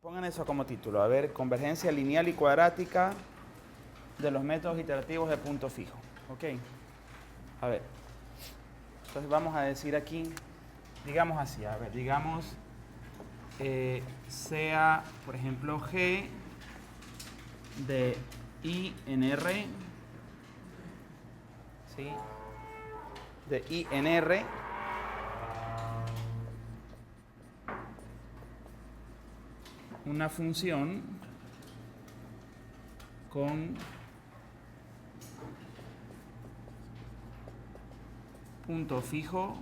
Pongan eso como título. A ver, convergencia lineal y cuadrática de los métodos iterativos de punto fijo. ¿Ok? A ver. Entonces vamos a decir aquí, digamos así, a ver, digamos, sea, por ejemplo, G de I en R, ¿sí? De I en R, una función con punto fijo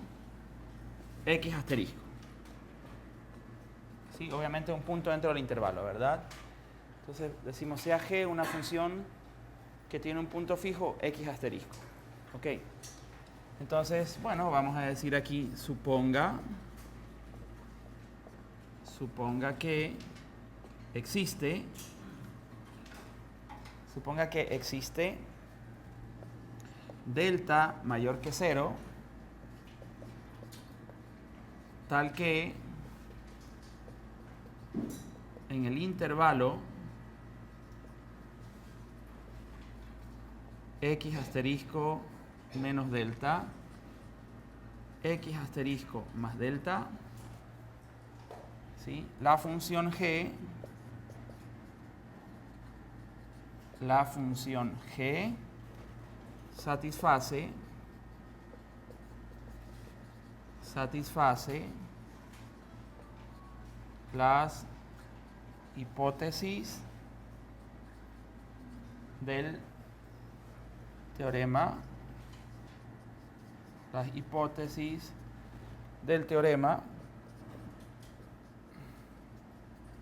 X asterisco. ¿Sí? Obviamente un punto dentro del intervalo, ¿verdad? Entonces decimos sea G una función que tiene un punto fijo X asterisco. ¿Ok? Entonces, bueno, vamos a decir aquí, suponga que existe delta mayor que 0, tal que en el intervalo X asterisco menos delta, X asterisco más delta, ¿sí? La función G satisface las hipótesis del teorema,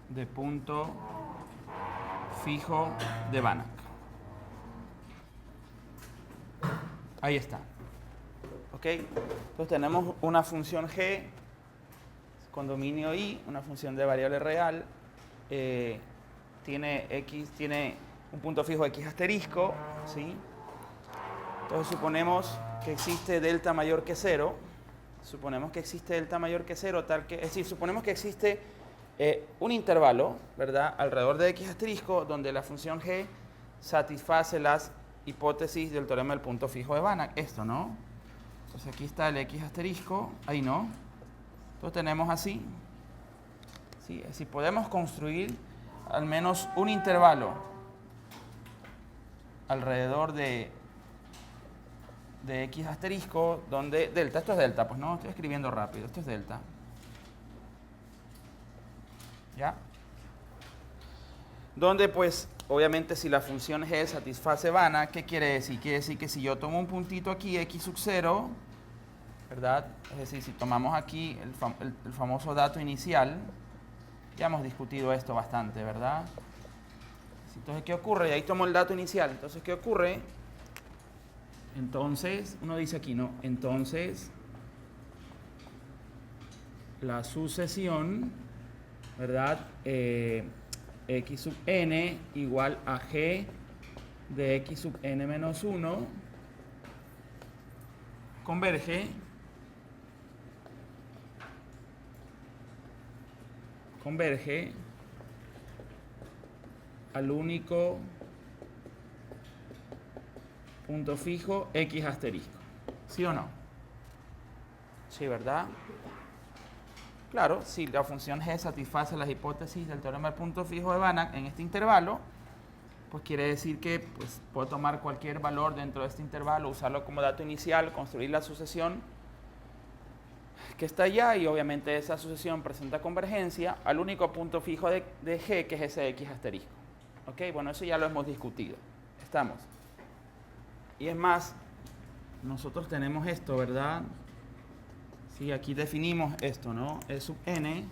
de punto fijo de Banach. Ahí está. ¿Ok? Entonces tenemos una función G con dominio I, una función de variable real, tiene un punto fijo X asterisco, ¿sí? Entonces suponemos que existe delta mayor que 0, tal que, es decir, suponemos que existe un intervalo, ¿verdad?, alrededor de X asterisco, donde la función G satisface las hipótesis del teorema del punto fijo de Banach. Esto, ¿no? Entonces aquí está el X asterisco, ahí no. Entonces tenemos así, ¿sí? Es decir, podemos construir al menos un intervalo alrededor de X asterisco, donde delta, esto es delta, pues no, estoy escribiendo rápido, esto es delta. ¿Ya? Donde pues, obviamente si la función G satisface Banach, ¿qué quiere decir? Quiere decir que si yo tomo un puntito aquí, X sub 0, ¿verdad? Es decir, si tomamos aquí el famoso dato inicial, ya hemos discutido esto bastante, ¿verdad? Entonces, ¿qué ocurre? Y ahí tomo el dato inicial. Entonces, ¿qué ocurre? Entonces, uno dice aquí, ¿no? Entonces, la sucesión, ¿verdad? X sub n igual a G de X sub n menos 1 converge al único punto fijo X asterisco. ¿Sí o no? Sí, ¿verdad? Claro, si la función G satisface las hipótesis del teorema del punto fijo de Banach en este intervalo, pues quiere decir que pues, puedo tomar cualquier valor dentro de este intervalo, usarlo como dato inicial, construir la sucesión que está allá, y obviamente esa sucesión presenta convergencia al único punto fijo de G, que es ese X asterisco. ¿Ok? Bueno, eso ya lo hemos discutido. Estamos. Y es más, nosotros tenemos esto, ¿verdad? Sí, aquí definimos esto, ¿no? E sub n,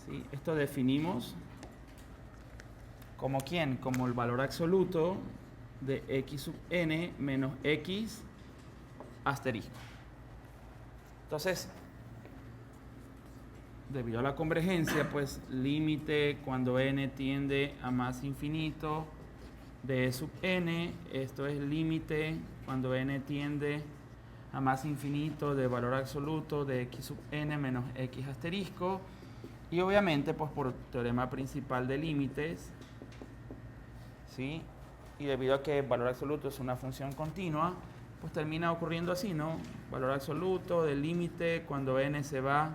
¿sí? Esto definimos como ¿quién? Como el valor absoluto de X sub n menos X asterisco. Entonces, debido a la convergencia, pues límite cuando n tiende a más infinito de E sub n, esto es límite cuando n tiende a más infinito de valor absoluto de X sub n menos X asterisco, Y obviamente, pues por teorema principal de límites, ¿sí? Y debido a que el valor absoluto es una función continua, pues termina ocurriendo así, ¿no? Valor absoluto del límite cuando n se va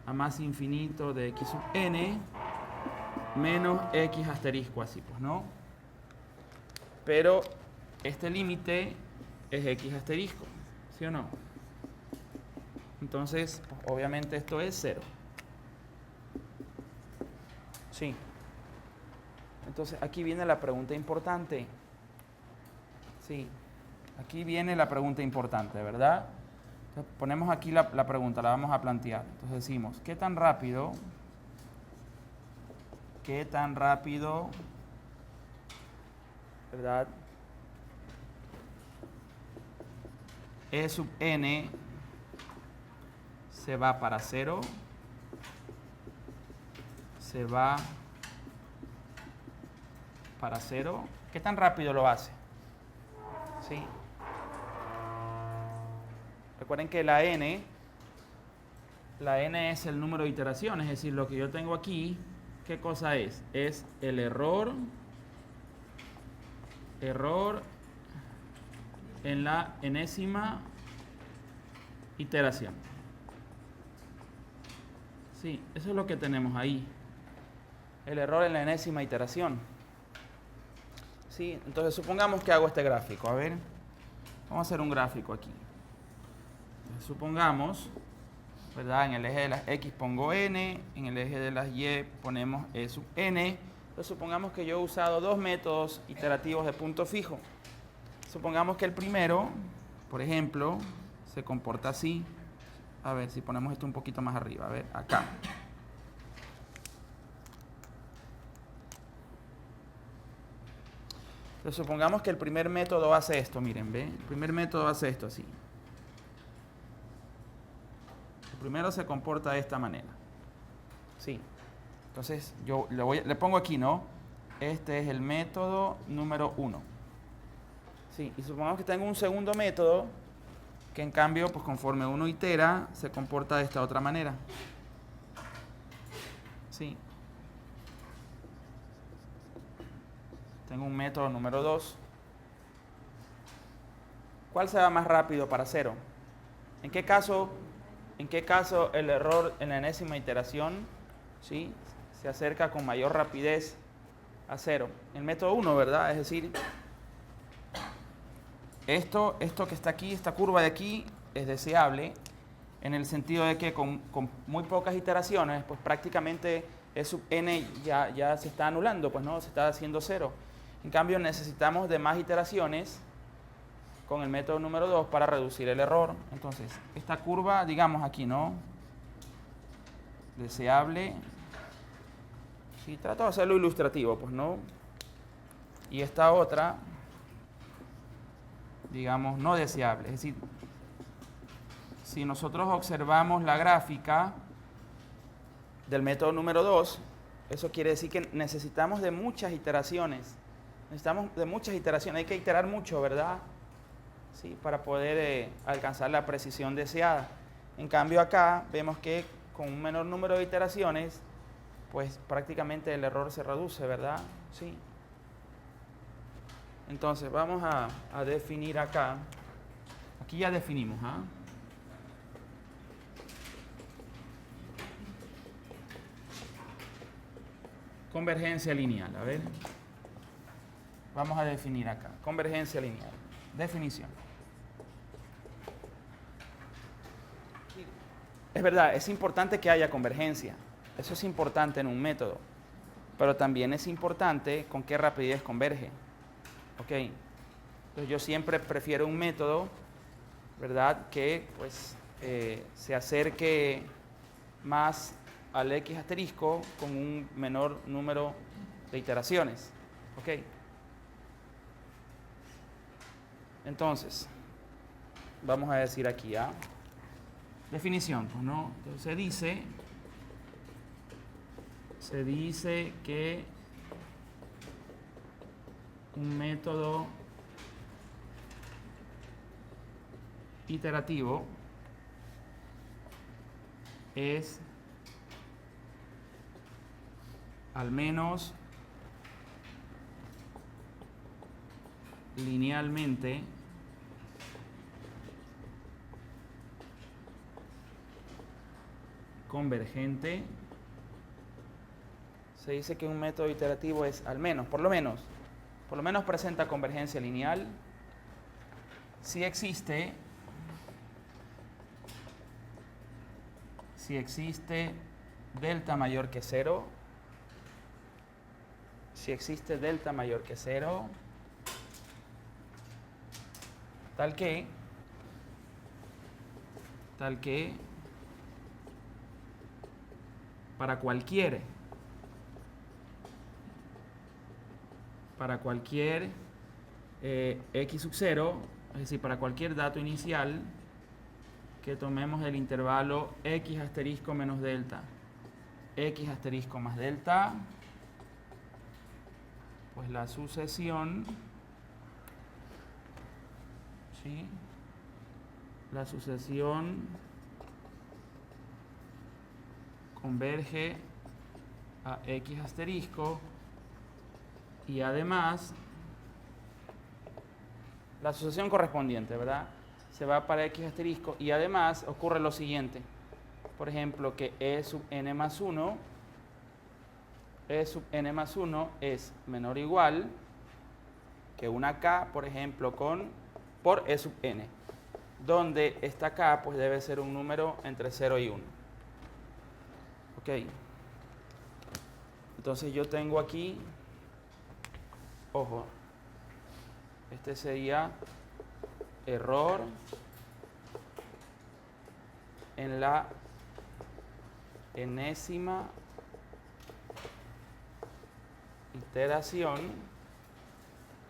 a más infinito de x sub n menos x asterisco, así pues, ¿no? Pero este límite es x asterisco, ¿sí o no? Entonces, pues, obviamente esto es 0. Sí. Entonces, aquí viene la pregunta importante. Sí. Aquí viene la pregunta importante, ¿verdad? Entonces, ponemos aquí la pregunta, la vamos a plantear. Entonces decimos, qué tan rápido, ¿verdad? E sub n se va para 0, se va para 0. ¿Qué tan rápido lo hace? ¿Sí? Recuerden que la n es el número de iteraciones, es decir, lo que yo tengo aquí, ¿qué cosa es? Es el error en la enésima iteración. Sí, eso es lo que tenemos ahí. El error en la enésima iteración. Sí, entonces supongamos que hago este gráfico. A ver, vamos a hacer un gráfico aquí. Supongamos, ¿verdad? En el eje de las X pongo N, en el eje de las Y ponemos E sub N. Entonces supongamos que yo he usado dos métodos iterativos de punto fijo. Supongamos que el primero, por ejemplo, se comporta así. A ver, si ponemos esto un poquito más arriba, a ver, acá. Entonces supongamos que el primer método hace esto, miren, ¿ve? El primer método hace esto así. El primero se comporta de esta manera. Sí. Entonces yo le pongo aquí, ¿no? Este es el método número 1. Sí, y supongamos que tengo un segundo método que en cambio, pues conforme uno itera, se comporta de esta otra manera. Sí. Tengo un método número 2. ¿Cuál se va más rápido para 0? ¿En qué caso el error en la enésima iteración, ¿sí?, se acerca con mayor rapidez a 0? El método 1, ¿verdad? Es decir, esto que está aquí, esta curva de aquí, es deseable en el sentido de que con muy pocas iteraciones, pues prácticamente E sub n ya se está anulando, pues no, se está haciendo 0. En cambio, necesitamos de más iteraciones con el método número 2 para reducir el error. Entonces, esta curva, digamos aquí, ¿no? Deseable. Sí, trato de hacerlo ilustrativo, pues, ¿no? Y esta otra, digamos, no deseable. Es decir, si nosotros observamos la gráfica del método número 2, eso quiere decir que necesitamos de muchas iteraciones. Necesitamos de muchas iteraciones. Hay que iterar mucho, ¿verdad? Sí, para poder alcanzar la precisión deseada. En cambio acá vemos que con un menor número de iteraciones, pues prácticamente el error se reduce, ¿verdad? Sí. Entonces vamos a definir acá. Aquí ya definimos, ¿ah? Convergencia lineal, a ver. Vamos a definir acá. Convergencia lineal. Definición. Es verdad, es importante que haya convergencia. Eso es importante en un método. Pero también es importante con qué rapidez converge. ¿Ok? Entonces yo siempre prefiero un método, ¿verdad?, que pues se acerque más al X asterisco con un menor número de iteraciones. ¿Ok? Entonces, vamos a decir aquí, ¿ah? Definición, pues, ¿no? Entonces se dice que un método iterativo es al menos linealmente convergente. Se dice que un método iterativo es al menos, por lo menos presenta convergencia lineal si existe delta mayor que 0, tal que para cualquier x sub 0, es decir, para cualquier dato inicial que tomemos el intervalo x asterisco menos delta, x asterisco más delta, pues la sucesión, ¿sí? La sucesión converge a x asterisco y además la sucesión correspondiente, ¿verdad? Se va para x asterisco y además ocurre lo siguiente. Por ejemplo, que e sub n más 1, es menor o igual que una k, por ejemplo, por e sub n, donde esta k pues debe ser un número entre 0 y 1. Ok. Entonces yo tengo aquí, ojo, este sería error en la enésima iteración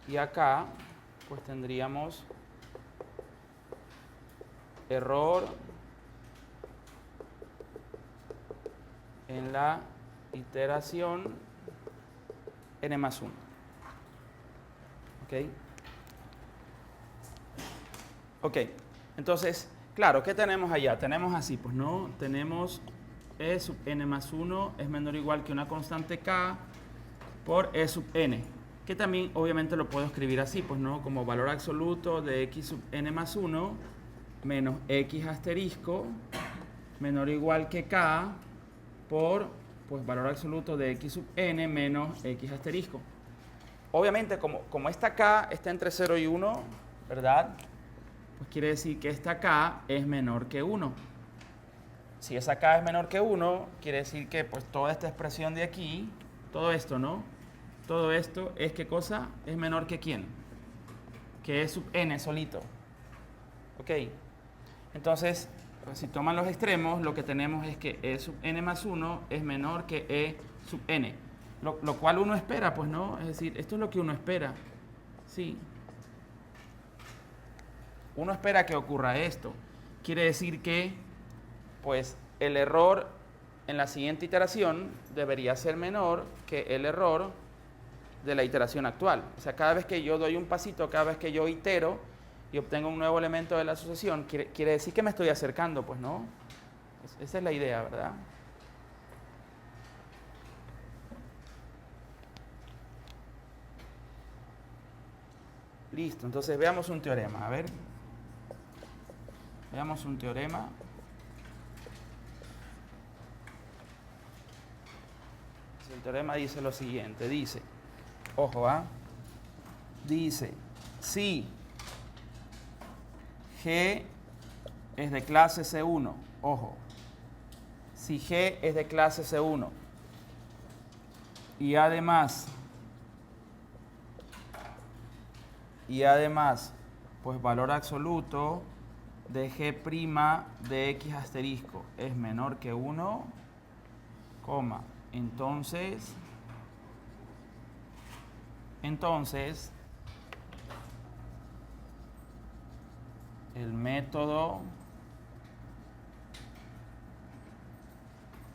y acá pues tendríamos error en la iteración n más 1. ¿Ok? Ok, entonces, claro, ¿qué tenemos allá? Tenemos así, pues no, tenemos e sub n más 1 es menor o igual que una constante k por e sub n, que también obviamente lo puedo escribir así, pues no, como valor absoluto de x sub n más 1 menos x asterisco menor o igual que k por, pues, valor absoluto de x sub n menos x asterisco. Obviamente, como esta k está entre 0 y 1, ¿verdad? Pues quiere decir que esta k es menor que 1. Si esa k es menor que 1, quiere decir que pues toda esta expresión de aquí, todo esto, ¿no? Todo esto es, ¿qué cosa? Es menor que ¿quién? Que e sub n solito. ¿Ok? Entonces, pues, si toman los extremos, lo que tenemos es que e sub n más 1 es menor que e sub n. Lo cual uno espera, pues, ¿no? Es decir, esto es lo que uno espera. Sí. Uno espera que ocurra esto. Quiere decir que, pues, el error en la siguiente iteración debería ser menor que el error de la iteración actual. O sea, cada vez que yo doy un pasito, cada vez que yo itero y obtengo un nuevo elemento de la asociación, quiere decir que me estoy acercando, pues, ¿no? Esa es la idea, ¿verdad? Listo, entonces veamos un teorema, a ver. Veamos un teorema. El teorema dice lo siguiente, dice, ojo, dice, si G es de clase C1, ojo, si G es de clase C1 y además, pues valor absoluto de G' de X asterisco es menor que 1, coma, entonces el método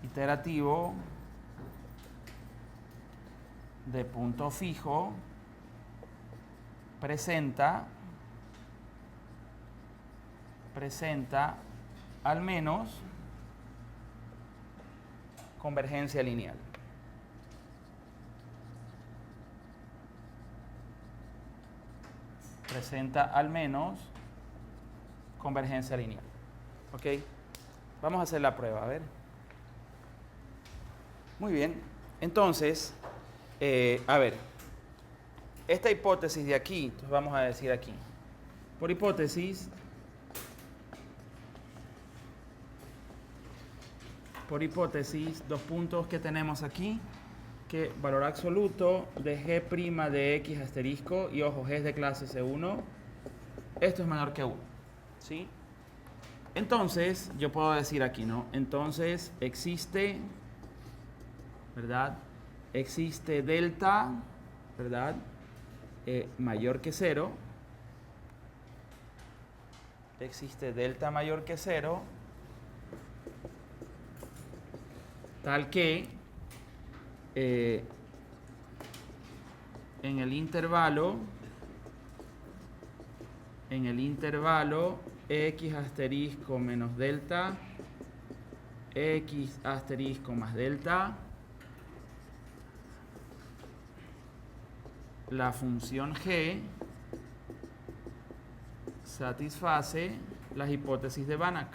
iterativo de punto fijo presenta al menos convergencia lineal. presenta al menos convergencia lineal. ¿Ok? Vamos a hacer la prueba, a ver. Muy bien. Entonces, a ver, esta hipótesis de aquí, entonces vamos a decir aquí, por hipótesis, dos puntos que tenemos aquí, que valor absoluto de g' de x asterisco, y ojo, g es de clase C1, esto es menor que 1, ¿sí? Entonces, yo puedo decir aquí, ¿no? Entonces, existe, ¿verdad? Existe delta, ¿verdad? Mayor que 0. Existe delta mayor que 0, tal que en el intervalo x asterisco menos delta, x asterisco más delta, la función g satisface las hipótesis de Banach.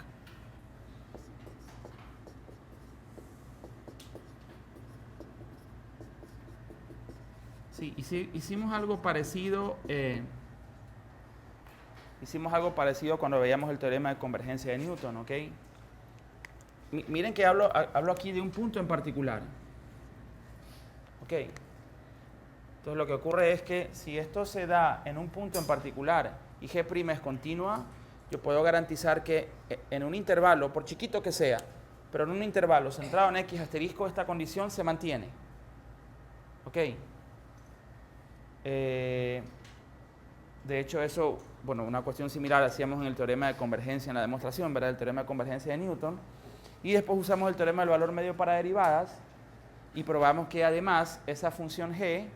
Sí, hicimos algo parecido. Hicimos algo parecido cuando veíamos el teorema de convergencia de Newton, ¿ok? Miren que hablo aquí de un punto en particular. ¿Ok? Entonces lo que ocurre es que si esto se da en un punto en particular y G' es continua, yo puedo garantizar que en un intervalo, por chiquito que sea, pero en un intervalo centrado en X asterisco, esta condición se mantiene. ¿Ok? De hecho, eso, bueno, una cuestión similar hacíamos en el teorema de convergencia en la demostración, ¿verdad? El teorema de convergencia de Newton. Y después usamos el teorema del valor medio para derivadas y probamos que además esa función g,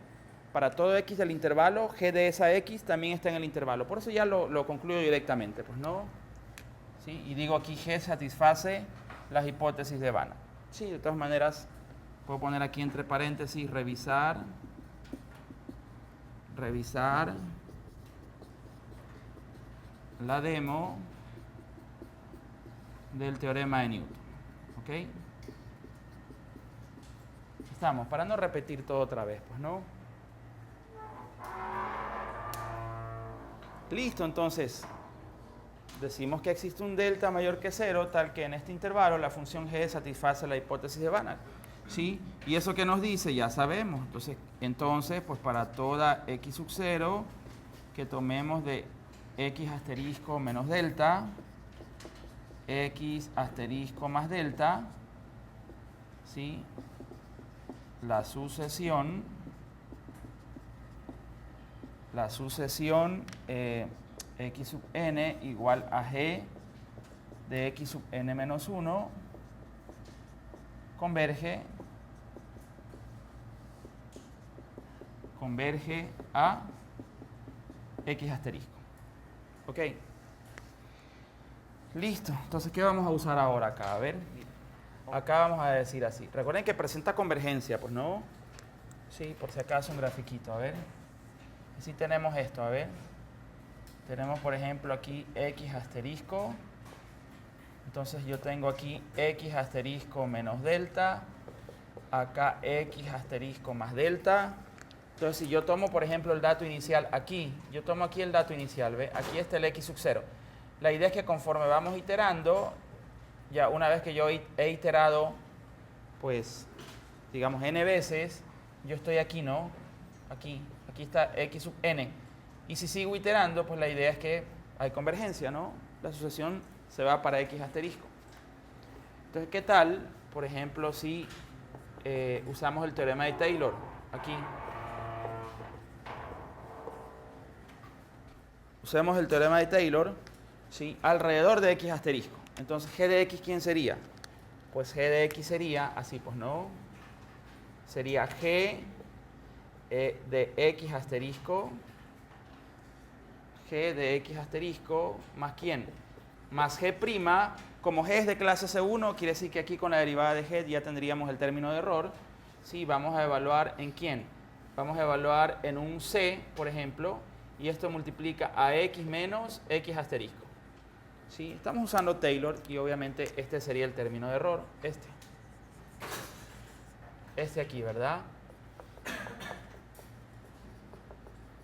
para todo x del intervalo, g de esa x también está en el intervalo. Por eso ya lo concluyo directamente, pues no. ¿Sí? Y digo aquí g satisface las hipótesis de Banach. Sí, de todas maneras, puedo poner aquí entre paréntesis revisar la demo del teorema de Newton. ¿Ok? Estamos, para no repetir todo otra vez, pues no. Listo, entonces, decimos que existe un delta mayor que 0, tal que en este intervalo la función g satisface la hipótesis de Banach. ¿Sí? Y eso que nos dice, ya sabemos. Entonces, pues para toda x sub 0, que tomemos de x asterisco menos delta, x asterisco más delta, ¿sí? La sucesión x sub n igual a g de x sub n menos 1 converge a x asterisco. ¿Ok? Listo. Entonces, ¿qué vamos a usar ahora acá? A ver. Acá vamos a decir así. Recuerden que presenta convergencia, pues no. Sí, por si acaso un grafiquito. A ver. Y si tenemos esto, a ver. Tenemos, por ejemplo, aquí x asterisco. Entonces yo tengo aquí x asterisco menos delta. Acá x asterisco más delta. Entonces, si yo tomo, por ejemplo, el dato inicial aquí, yo tomo aquí el dato inicial, ¿ve? Aquí está el x sub 0. La idea es que conforme vamos iterando, ya una vez que yo he iterado, pues, digamos, n veces, yo estoy aquí, ¿no? Aquí está x sub n. Y si sigo iterando, pues la idea es que hay convergencia, ¿no? La sucesión se va para x asterisco. Entonces, ¿qué tal, por ejemplo, si usamos el teorema de Taylor aquí? Usemos el teorema de Taylor, ¿sí? Alrededor de x asterisco. Entonces, g de x, ¿quién sería? Pues g de x sería, así pues no, sería g de x asterisco, g de x asterisco, ¿más quién? Más g', como g es de clase C1, quiere decir que aquí con la derivada de g ya tendríamos el término de error. Sí, vamos a evaluar en quién. Vamos a evaluar en un c, por ejemplo, y esto multiplica a x menos x asterisco. ¿Sí? Estamos usando Taylor y obviamente este sería el término de error, este aquí, ¿verdad?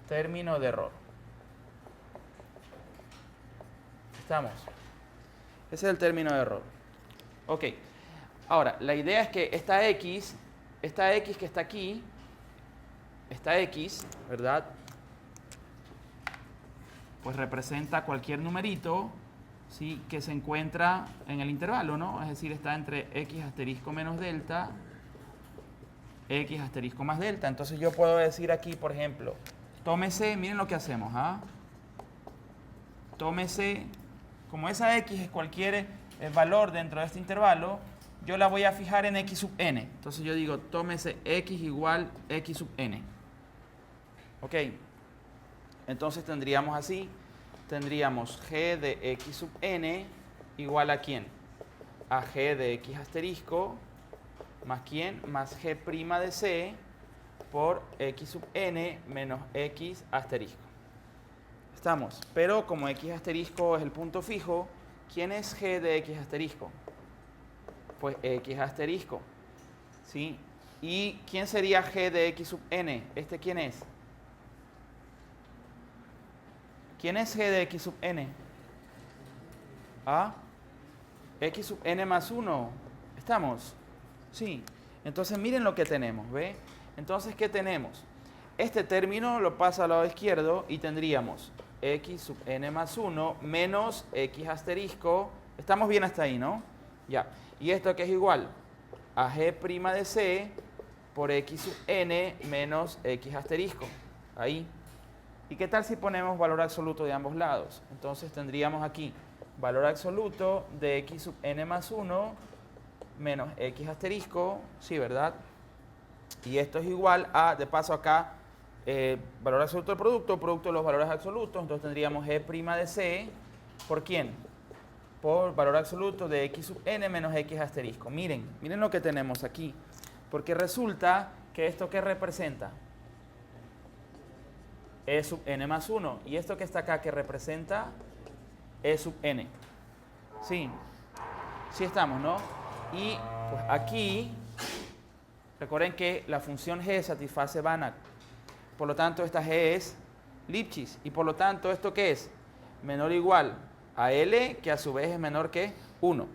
Término de error. ¿Estamos? Ese es el término de error. Ok. Ahora, la idea es que esta x que está aquí, esta x, ¿verdad? Pues representa cualquier numerito, ¿sí?, que se encuentra en el intervalo, ¿no? Es decir, está entre x asterisco menos delta, x asterisco más delta. Entonces yo puedo decir aquí, por ejemplo, tómese, miren lo que hacemos, ¿ah? Tómese, como esa x es cualquier valor dentro de este intervalo, yo la voy a fijar en x sub n. Entonces yo digo, tómese x igual x sub n. Ok. Entonces tendríamos así, tendríamos g de x sub n igual a ¿quién? A g de x asterisco más ¿quién? Más g' de c por x sub n menos x asterisco. Estamos, pero como x asterisco es el punto fijo, ¿quién es g de x asterisco? Pues x asterisco, ¿sí? ¿Y quién sería g de x sub n? ¿Este quién es? ¿Quién es g de x sub n? ¿Ah? X sub n más 1. ¿Estamos? Sí. Entonces miren lo que tenemos, ¿ve? Entonces, ¿qué tenemos? Este término lo pasa al lado izquierdo y tendríamos x sub n más 1 menos x asterisco. Estamos bien hasta ahí, ¿no? Ya. ¿Y esto qué es igual? A g' de c por x sub n menos x asterisco. Ahí. ¿Y qué tal si ponemos valor absoluto de ambos lados? Entonces tendríamos aquí valor absoluto de x sub n más 1 menos x asterisco, sí, ¿verdad? Y esto es igual a, de paso acá, valor absoluto del producto de los valores absolutos. Entonces tendríamos g' de c, ¿por quién? Por valor absoluto de x sub n menos x asterisco. Miren lo que tenemos aquí. Porque resulta que esto, ¿qué representa? E sub n más 1. Y esto que está acá, ¿qué representa? E sub n. Sí. Sí estamos, ¿no? Y pues aquí, recuerden que la función g satisface Banach. Por lo tanto, esta g es Lipschitz. Y por lo tanto, ¿esto qué es? Menor o igual a L, que a su vez es menor que 1.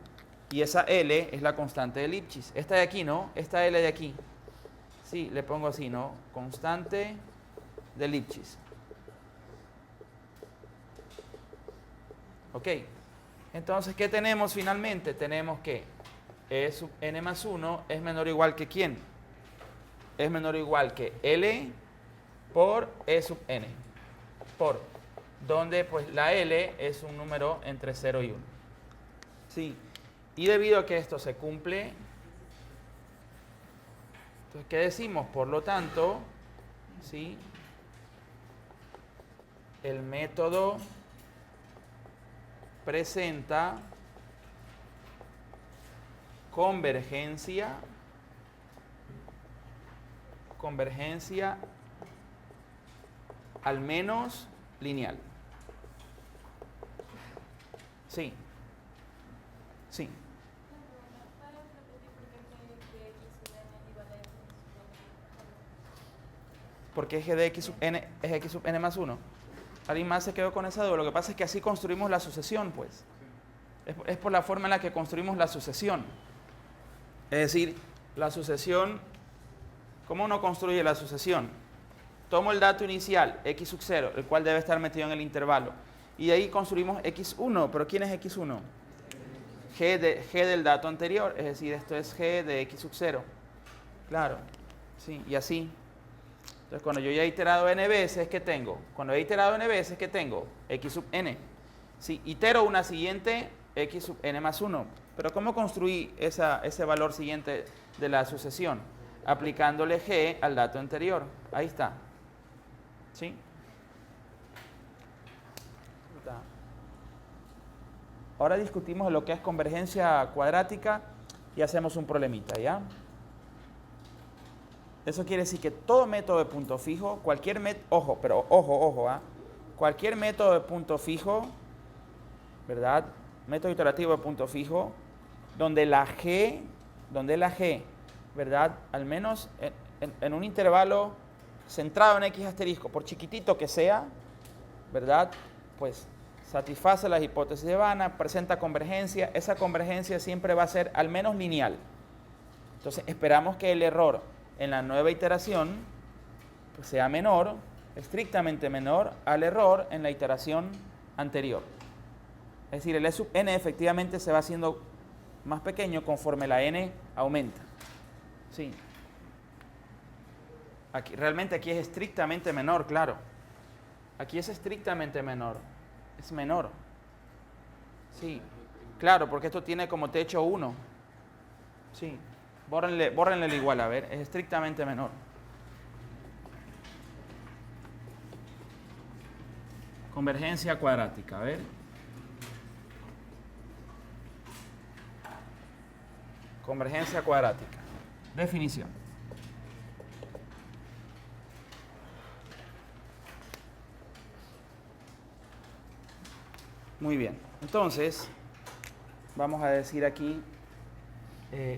Y esa L es la constante de Lipschitz. Esta de aquí, ¿no? Esta L de aquí. Sí, le pongo así, ¿no? Constante de Lipschitz. Ok. Entonces, ¿qué tenemos finalmente? Tenemos que E sub n más 1 es menor o igual que ¿quién? Es menor o igual que L por E sub n. Por donde pues la L es un número entre 0 y 1. Sí. Y debido a que esto se cumple, entonces, ¿qué decimos? Por lo tanto, ¿sí?, el método presenta convergencia al menos lineal. Sí. Sí. Porque g de x sub n es x sub n más 1. ¿Alguien más se quedó con esa duda? Lo que pasa es que así construimos la sucesión, pues. Es por la forma en la que construimos la sucesión. Es decir, la sucesión, ¿cómo uno construye la sucesión? Tomo el dato inicial, x sub 0, el cual debe estar metido en el intervalo. Y de ahí construimos x1. ¿Pero quién es x1? G del dato anterior, es decir, esto es g de x sub 0. Claro, sí, y así. Entonces, cuando yo ya he iterado n veces, ¿qué tengo? Cuando he iterado n veces, ¿qué tengo? X sub n. Sí, itero una siguiente, x sub n más 1. Pero ¿cómo construí ese valor siguiente de la sucesión? Aplicándole g al dato anterior. Ahí está. ¿Sí? Ahora discutimos lo que es convergencia cuadrática y hacemos un problemita, ¿ya? Eso quiere decir que todo método de punto fijo, cualquier método, ojo, ¿ah? cualquier método de punto fijo, ¿verdad? Método iterativo de punto fijo, donde la G, ¿verdad? Al menos en un intervalo centrado en X asterisco, por chiquitito que sea, ¿verdad? Pues satisface las hipótesis de Banach, presenta convergencia. Esa convergencia siempre va a ser al menos lineal. Entonces esperamos que el error en la nueva iteración pues, sea menor, estrictamente menor al error en la iteración anterior. Es decir, el E sub n efectivamente se va haciendo más pequeño conforme la n aumenta. Sí. Realmente aquí es estrictamente menor, claro. Aquí es estrictamente menor. Es menor. Sí. Claro, porque esto tiene como techo 1. Sí. Bórrenle el igual, a ver. Es estrictamente menor. Convergencia cuadrática, a ver. Convergencia cuadrática. Definición. Muy bien. Entonces, vamos a decir aquí,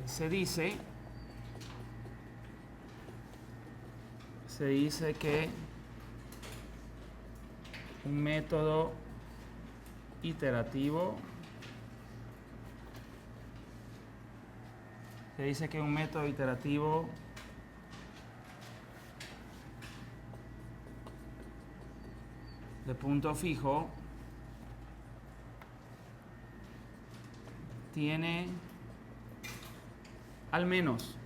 se dice que un método iterativo de punto fijo tiene al menos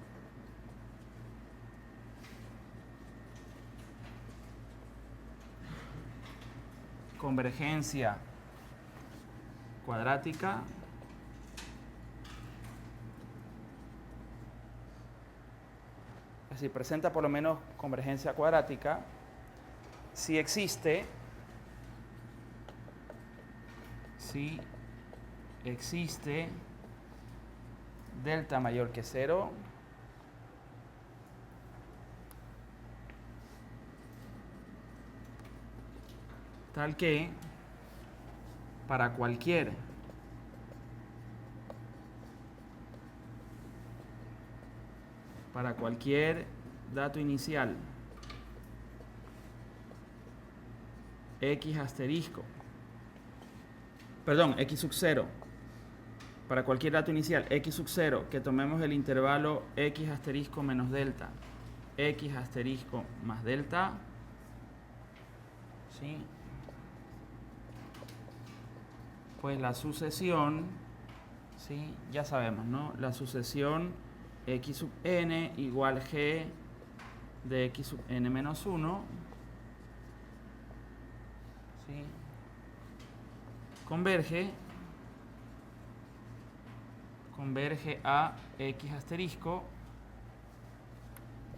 convergencia cuadrática es decir, presenta por lo menos convergencia cuadrática si existe delta mayor que 0 tal que para cualquier dato inicial X asterisco, perdón, X sub 0, para cualquier dato inicial X sub 0 que tomemos el intervalo X asterisco menos delta, X asterisco más delta, ¿sí? Pues la sucesión, ¿sí? Ya sabemos, ¿no? La sucesión X sub n igual G de X sub n menos 1, ¿sí? Converge a X asterisco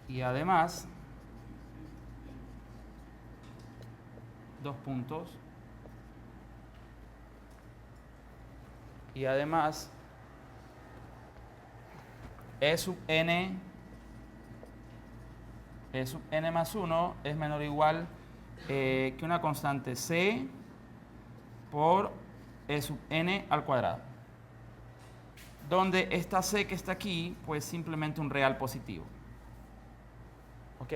y además, dos puntos, y además E sub n más 1 es menor o igual que una constante c por E sub n al cuadrado, donde esta c que está aquí pues simplemente un real positivo. Ok,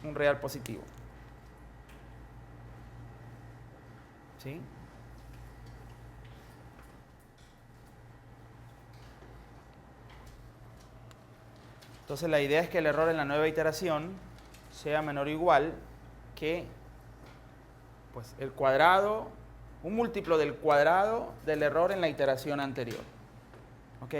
un real positivo. ¿Sí? Entonces la idea es que el error en la nueva iteración sea menor o igual que pues, el cuadrado, un múltiplo del cuadrado del error en la iteración anterior. ¿Ok?